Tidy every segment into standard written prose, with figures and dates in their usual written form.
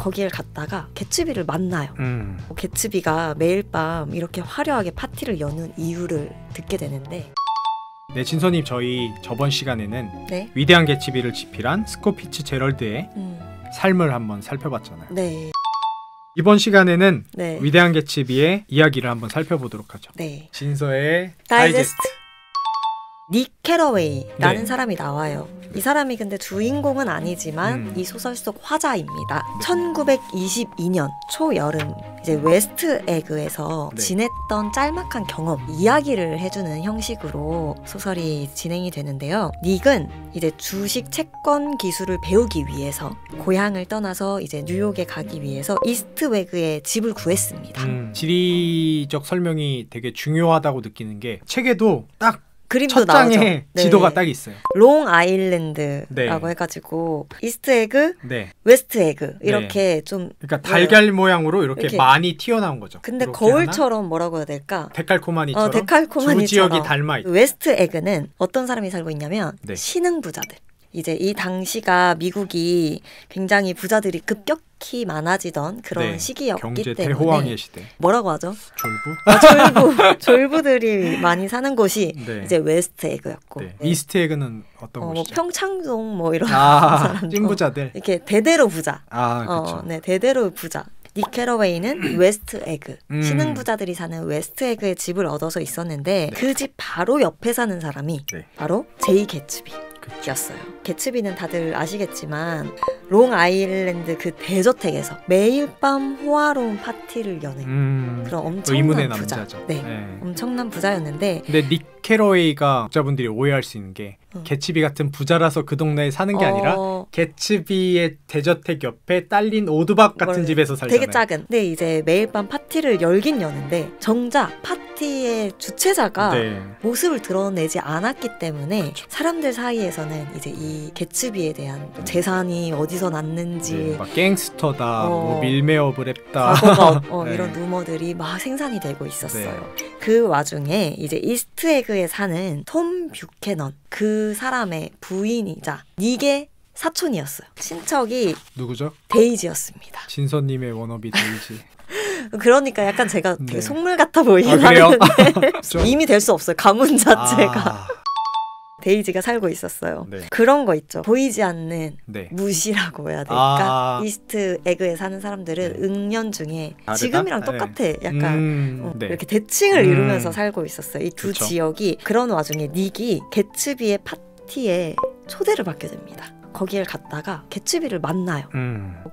거기를 갔다가 개츠비를 만나요. 개츠비가 매일 밤 이렇게 화려하게 파티를 여는 이유를 듣게 되는데, 네, 진서님, 저희 저번 시간에는 네? 위대한 개츠비를 집필한 스콧 피츠제럴드의 삶을 한번 살펴봤잖아요. 네. 이번 시간에는 네. 위대한 개츠비의 이야기를 한번 살펴보도록 하죠. 네. 진서의 다이제스트. 닉 캐러웨이라는 네. 사람이 나와요. 이 사람이 근데 주인공은 아니지만 이 소설 속 화자입니다. 1922년 초여름 이제 웨스트 에그에서 네. 지냈던 짤막한 경험 이야기를 해주는 형식으로 소설이 진행이 되는데요. 닉은 이제 주식 채권 기술을 배우기 위해서 고향을 떠나서 이제 뉴욕에 가기 위해서 이스트웨그에 집을 구했습니다. 지리적 설명이 되게 중요하다고 느끼는 게, 책에도 딱 그림도 첫 장에 나오죠. 지도가 네. 딱 있어요. 롱 아일랜드라고 네. 해가지고 이스트 에그, 네. 웨스트 에그 이렇게 좀 그러니까 달걀 모양으로 이렇게 많이 튀어나온 거죠. 근데 이렇게 거울처럼 뭐라고 해야 될까? 데칼코마니처럼 데칼코마니처럼 주 지역이 닮아 있죠. 웨스트 에그는 어떤 사람이 살고 있냐면 네. 신흥 부자들. 이제 이 당시가 미국이 굉장히 부자들이 급격히 많아지던 그런 네. 시기였기 경제 때문에 대호황의 시대. 뭐라고 하죠? 졸부? 졸부들이 많이 사는 곳이 네. 이제 웨스트 에그였고 네. 이스트 에그는 어떤 뭐 곳이죠? 평창동 뭐 이런 사람들. 찐부자들. 이렇게 대대로 부자. 그렇죠. 네, 대대로 부자. 닉 캐러웨이는 웨스트 에그, 신흥 부자들이 사는 웨스트 에그에 집을 얻어서 있었는데, 네. 그 집 바로 옆에 사는 사람이 네. 바로 제이 개츠비. 였어요. 개츠비는 다들 아시겠지만 롱 아일랜드 그 대저택에서 매일 밤 호화로운 파티를 여는 그런 엄청난 부자. 남자죠. 네, 엄청난 부자였는데, 근데 닉 캐러웨이가 독자분들이 오해할 수 있는 게, 개츠비 같은 부자라서 그 동네에 사는 게 아니라 개츠비의 대저택 옆에 딸린 오두막 같은 집에서 살잖아요. 되게 작은. 근데 이제 매일 밤 파티를 열긴 여는데 정작 파티의 주최자가 모습을 드러내지 않았기 때문에 그쵸. 사람들 사이에서는 이제 이 개츠비에 대한 재산이 어디서 났는지, 막 갱스터다, 뭐 밀매업을 했다, 과거가 이런 루머들이 막 생산이 되고 있었어요. 그 와중에 이제 이스트에그에 사는 톰 뷰캐넌, 그 사람의 부인이자 닉의 사촌이었어요. 친척이 누구죠? 데이지였습니다. 진서님의 워너비 데이지. 그러니까 약간 제가 되게 속물 같아 보이긴 그래요? 하는데 이미 될 수 없어요. 가문 자체가. 데이지가 살고 있었어요. 네. 그런 거 있죠. 보이지 않는 무시라고 해야 될까? 이스트 에그에 사는 사람들은 응년 중에 지금이랑 똑같아. 약간 이렇게 대칭을 이루면서 살고 있었어요. 이 두 지역이. 그런 와중에 닉이 개츠비의 파티에 초대를 받게 됩니다. 거기를 갔다가 개츠비를 만나요.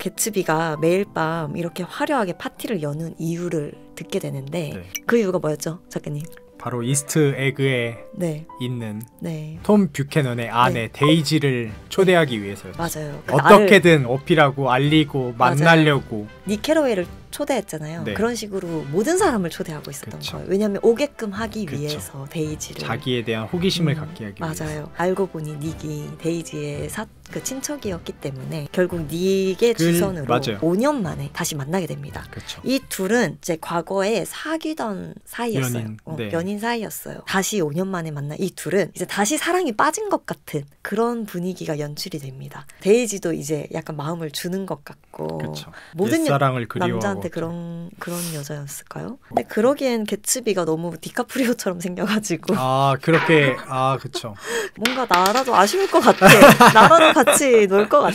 개츠비가 매일 밤 이렇게 화려하게 파티를 여는 이유를 듣게 되는데, 그 이유가 뭐였죠, 작가님? 바로 이스트 에그에 있는 톰 뷰캐넌의 아내 데이지를 초대하기 위해서였죠. 맞아요. 어떻게든 어필하고 알리고 만나려고. 닉 캐러웨이를 초대했잖아요. 그런 식으로 모든 사람을 초대하고 있었던 거예요. 왜냐하면 오게끔 하기 위해서 데이지를. 자기에 대한 호기심을 갖게 하기 위해서. 맞아요. 알고 보니 닉이 데이지의 그 친척이었기 때문에 결국 닉의 주선으로 5년 만에 다시 만나게 됩니다. 이 둘은 이제 과거에 사귀던 사이였어요. 연인 사이였어요. 다시 5년 만에 만난 이 둘은 이제 다시 사랑이 빠진 것 같은 그런 분위기가 연출이 됩니다. 데이지도 이제 약간 마음을 주는 것 같고, 모든 사랑을 그리워하고 남자한테 그런 여자였을까요? 근데 그러기엔 개츠비가 너무 디카프리오처럼 생겨가지고 그렇게 그쵸. 뭔가 나라도 아쉬울 것 같아. 나라도 같이 놀 것 같아.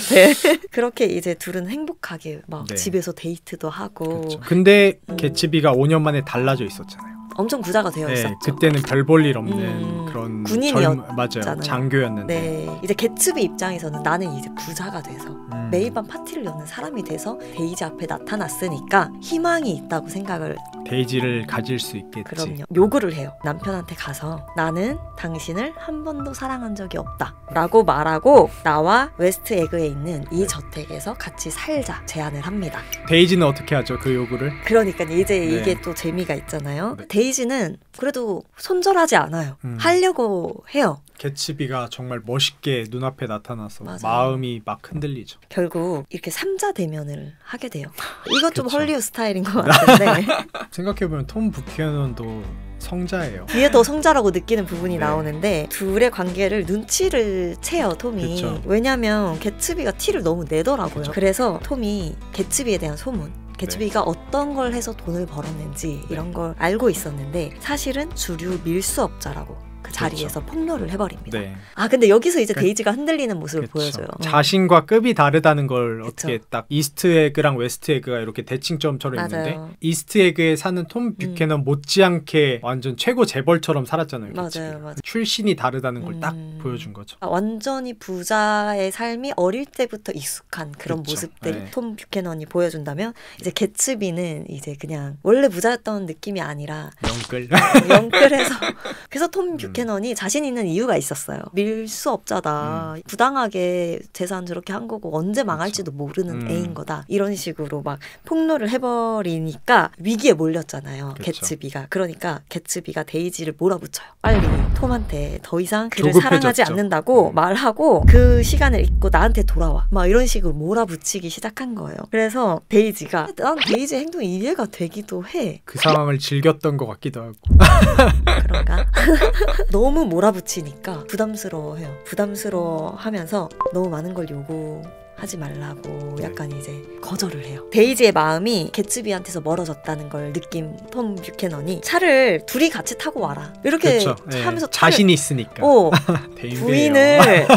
그렇게 이제 둘은 행복하게 막 집에서 데이트도 하고. 근데 개츠비가 5년 만에 달라져 있었잖아요. 엄청 부자가 되어 있었죠. 그때는 별 볼 일 없는 그런 군인이었잖아요. 맞아요. 장교였는데. 이제 개츠비 입장에서는 나는 이제 부자가 돼서 매일 밤 파티를 여는 사람이 돼서 데이지 앞에 나타났으니까 희망이 있다고 생각을, 데이지를 가질 수 있겠지. 그럼요. 요구를 해요. 남편한테 가서 나는 당신을 한 번도 사랑한 적이 없다 라고 말하고 나와 웨스트 에그에 있는 이 저택에서 같이 살자 제안을 합니다. 데이지는 어떻게 하죠? 그 요구를? 그러니까 이제 이게 또 재미가 있잖아요. 데이지는 그래도 손절하지 않아요. 하려고 해요. 개츠비가 정말 멋있게 눈앞에 나타나서 마음이 막 흔들리죠. 결국 이렇게 3자 대면을 하게 돼요. 이것 좀 헐리우드 스타일인 것 같은데 생각해보면 톰 뷰캐넌도 성자예요. 뒤에 더 성자라고 느끼는 부분이 나오는데 둘의 관계를 눈치를 채요, 톰이. 그쵸. 왜냐면 개츠비가 티를 너무 내더라고요. 그쵸. 그래서 톰이 개츠비에 대한 소문, 개츠비가 어떤 걸 해서 돈을 벌었는지 이런 걸 알고 있었는데 사실은 주류 밀수업자라고 그 자리에서 폭로를 해버립니다. 아 근데 여기서 이제 데이지가 흔들리는 모습을 보여줘요. 자신과 급이 다르다는 걸 어떻게 딱 이스트에그랑 웨스트에그가 이렇게 대칭점처럼 있는데 이스트에그에 사는 톰 뷰캐넌 못지않게 완전 최고 재벌처럼 살았잖아요. 맞아요. 출신이 다르다는 걸 딱 보여준 거죠. 완전히 부자의 삶이 어릴 때부터 익숙한 그런 모습들이 톰 뷰캐넌이 보여준다면 이제 개츠비는 이제 그냥 원래 부자였던 느낌이 아니라 영끌해서 그래서 톰 뷰캐넌이 자신 있는 이유가 있었어요. 밀수업자다. 부당하게 재산 저렇게 한 거고 언제 망할지도 모르는 애인 거다. 이런 식으로 막 폭로를 해버리니까 위기에 몰렸잖아요. 개츠비가. 그러니까 개츠비가 데이지를 몰아붙여요. 빨리 톰한테 더 이상 그를 사랑하지 않는다고 말하고 그 시간을 잊고 나한테 돌아와. 막 이런 식으로 몰아붙이기 시작한 거예요. 그래서 데이지가 난 데이지의 행동이 이해가 되기도 해. 그 상황을 즐겼던 것 같기도 하고. 그런가? 너무 몰아붙이니까 부담스러워해요. 부담스러워하면서 너무 많은 걸 요구하지 말라고 약간 이제 거절을 해요. 데이지의 마음이 개츠비한테서 멀어졌다는 걸 느낀 톰 뷰캐넌이 차를 둘이 같이 타고 와라 이렇게 하면서 자신이 있으니까 부인을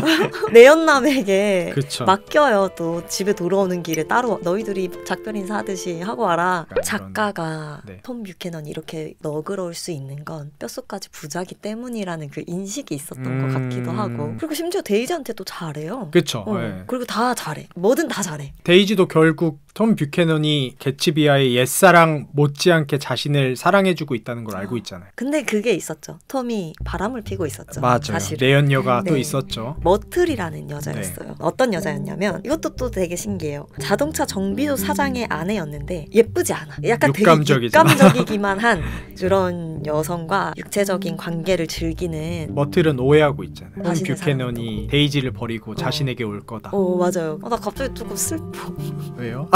내연남에게 맡겨요. 또 집에 돌아오는 길에 따로 너희들이 작별 인사하듯이 하고 와라. 작가가 톰 뷰캐넌이 이렇게 너그러울 수 있는 건 뼛속까지 부자기 때문이라는 그 인식이 있었던 것 같기도 하고 그리고 심지어 데이지한테도 잘해요. 그렇죠. 그리고 다 잘해. 뭐든 다 잘해. 데이지도 결국 톰 뷰캐넌이 개츠비와의 옛사랑 못지않게 자신을 사랑해주고 있다는 걸 알고 있잖아요. 근데 그게 있었죠. 톰이 바람을 피고 있었죠. 맞아요. 사실은. 내연녀가 또 있었죠. 머틀이라는 여자였어요. 어떤 여자였냐면 이것도 또 되게 신기해요. 자동차 정비소 사장의 아내였는데 예쁘지 않아. 약간 되게 육감적이기만 한 그런 여성과 육체적인 관계를 즐기는. 머틀은 오해하고 있잖아요. 톰 뷰캐넌이 데이지를 버리고 자신에게 올 거다. 맞아요. 나 갑자기 조금 슬퍼. 왜요?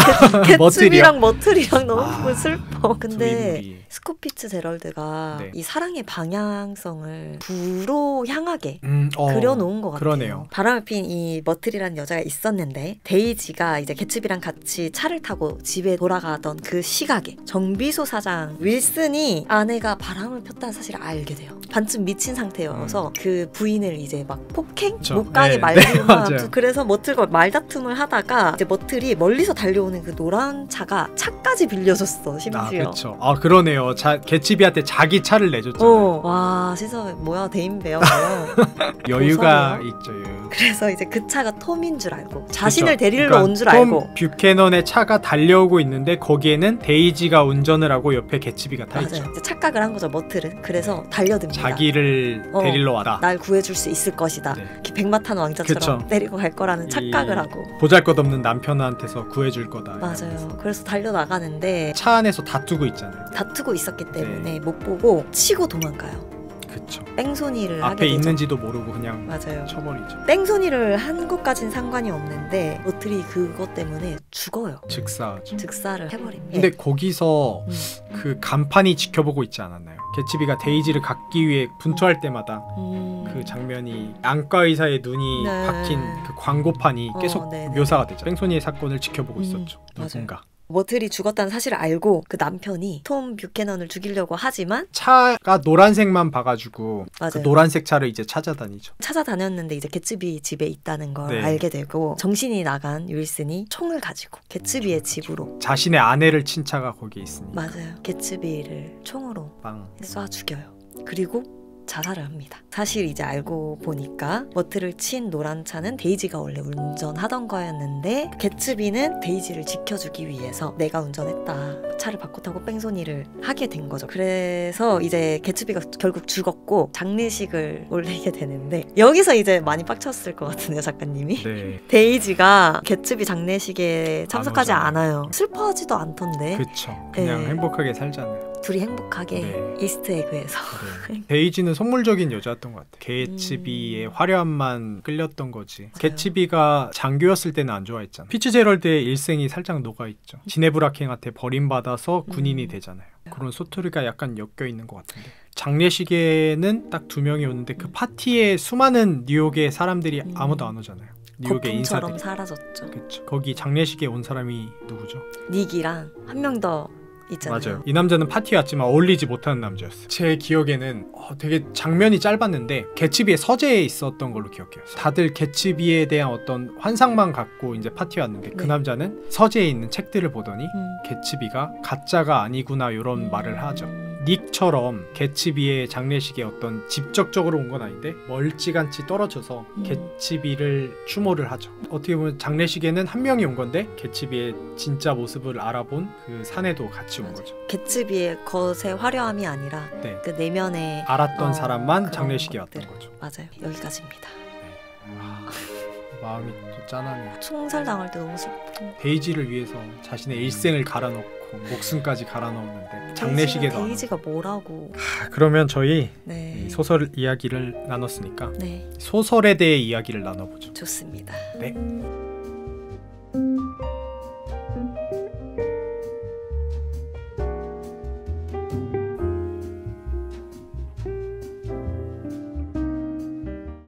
개츠비랑 머틀이랑 너무 슬퍼. 근데 스코피츠 제럴드가 이 사랑의 방향성을 부로 향하게 그려놓은 것 같아요. 그러네요. 바람을 핀 이 머틀이라는 여자가 있었는데 데이지가 이제 개츠비랑 같이 차를 타고 집에 돌아가던 그 시각에 정비소 사장 윌슨이 아내가 바람을 폈다는 사실을 알게 돼요. 반쯤 미친 상태여서 그 부인을 이제 막 폭행? 못 가게 말리고 그래서 머틀과 말다툼을 하다가 이제 머틀이 멀리서 달려오는 그 노란 차가 차까지 빌려줬어. 심지어. 그렇죠. 그러네요. 개츠비한테 자기 차를 내줬잖아요. 와 진짜 뭐야 대인배요. 여유가 있죠. 그래서 이제 그 차가 톰인 줄 알고 자신을 데리러 온 줄 알고 톰 뷰캐넌의 차가 달려오고 있는데 거기에는 데이지가 운전을 하고 옆에 개츠비가 타 있죠. 이제 착각을 한 거죠. 머틀은. 그래서 달려듭니다. 자기를 데리러 와라. 날 구해줄 수 있을 것이다. 백마탄 왕자처럼 데리고 갈 거라는 착각을 하고 보잘것없는 남편한테서 구해줄 거다. 맞아요. 그래서 달려나가는데 차 안에서 다투고 있잖아요. 다투고 있었기 때문에 못 보고 치고 도망가요. 그쵸. 땡손이를 하게 앞에 되죠. 있는지도 모르고 그냥 맞아요. 쳐버리죠. 땡손이를 한 것까진 상관이 없는데 머틀이 그것 때문에 죽어요. 즉사를 해버립니다. 근데 거기서 그 간판이 지켜보고 있지 않았나요? 개츠비가 데이지를 갖기 위해 분투할 때마다 그 장면이 안과 의사의 눈이 박힌 그 광고판이 계속 묘사가 되죠. 땡손이의 사건을 지켜보고 있었죠. 누군가. 머틀이 죽었다는 사실을 알고 그 남편이 톰 뷰캐넌을 죽이려고 하지만 차가 노란색만 봐가지고 그 노란색 차를 이제 찾아다녔는데 이제 개츠비 집에 있다는 걸 알게 되고 정신이 나간 윌슨이 총을 가지고 개츠비의 집으로 자신의 아내를 친 차가 거기에 있으니까 맞아요. 개츠비를 총으로 쏴 죽여요. 그리고 자살을 합니다. 사실 이제 알고 보니까 머틀을 친 노란 차는 데이지가 원래 운전하던 거였는데 개츠비는 데이지를 지켜주기 위해서 내가 운전했다. 차를 바꿔 타고 뺑소니를 하게 된 거죠. 그래서 이제 개츠비가 결국 죽었고 장례식을 올리게 되는데 여기서 이제 많이 빡쳤을 것 같은데요, 작가님이. 데이지가 개츠비 장례식에 참석하지 않아요. 슬퍼하지도 않던데. 그쵸. 그냥 행복하게 살잖아요. 둘이 행복하게 이스트에그에서. 데이지는 속물적인 여자였던 것 같아. 개츠비의 화려함만 끌렸던 거지. 맞아요. 개츠비가 장교였을 때는 안 좋아했잖아. 피츠제럴드의 일생이 살짝 녹아있죠. 지네브라킹한테 버림받아서 군인이 되잖아요. 그런 스토리가 약간 엮여 있는 것 같은데 장례식에는 딱 2명이 오는데 그 파티에 수많은 뉴욕의 사람들이 아무도 안 오잖아요. 뉴욕의 인사들이 사라졌죠. 그쵸. 거기 장례식에 온 사람이 누구죠? 닉이랑 한 명 더 있잖아요. 맞아요. 이 남자는 파티에 왔지만 어울리지 못하는 남자였어요. 제 기억에는 되게 장면이 짧았는데 개츠비의 서재에 있었던 걸로 기억해요. 다들 개츠비에 대한 어떤 환상만 갖고 이제 파티에 왔는데 그 남자는 서재에 있는 책들을 보더니 개츠비가 가짜가 아니구나 이런 말을 하죠. 닉처럼 개츠비의 장례식에 어떤 직접적으로 온 건 아닌데 멀찌감치 떨어져서 개츠비를 추모를 하죠. 어떻게 보면 장례식에는 한 명이 온 건데 개츠비의 진짜 모습을 알아본 그 사내도 같이 온 거죠. 개츠비의 겉의 화려함이 아니라 그 내면에 알았던 사람만 장례식에 왔던 거죠. 맞아요. 여기까지입니다. 마음이 또 짠하네요. 총살당할 때 너무 슬프고 데이지를 위해서 자신의 일생을 갈아넣고 목숨까지 갈아넣었는데 장례식에도 데이지가 뭐라고. 그러면 저희 소설 이야기를 나눴으니까 소설에 대해 이야기를 나눠보죠. 좋습니다. 네.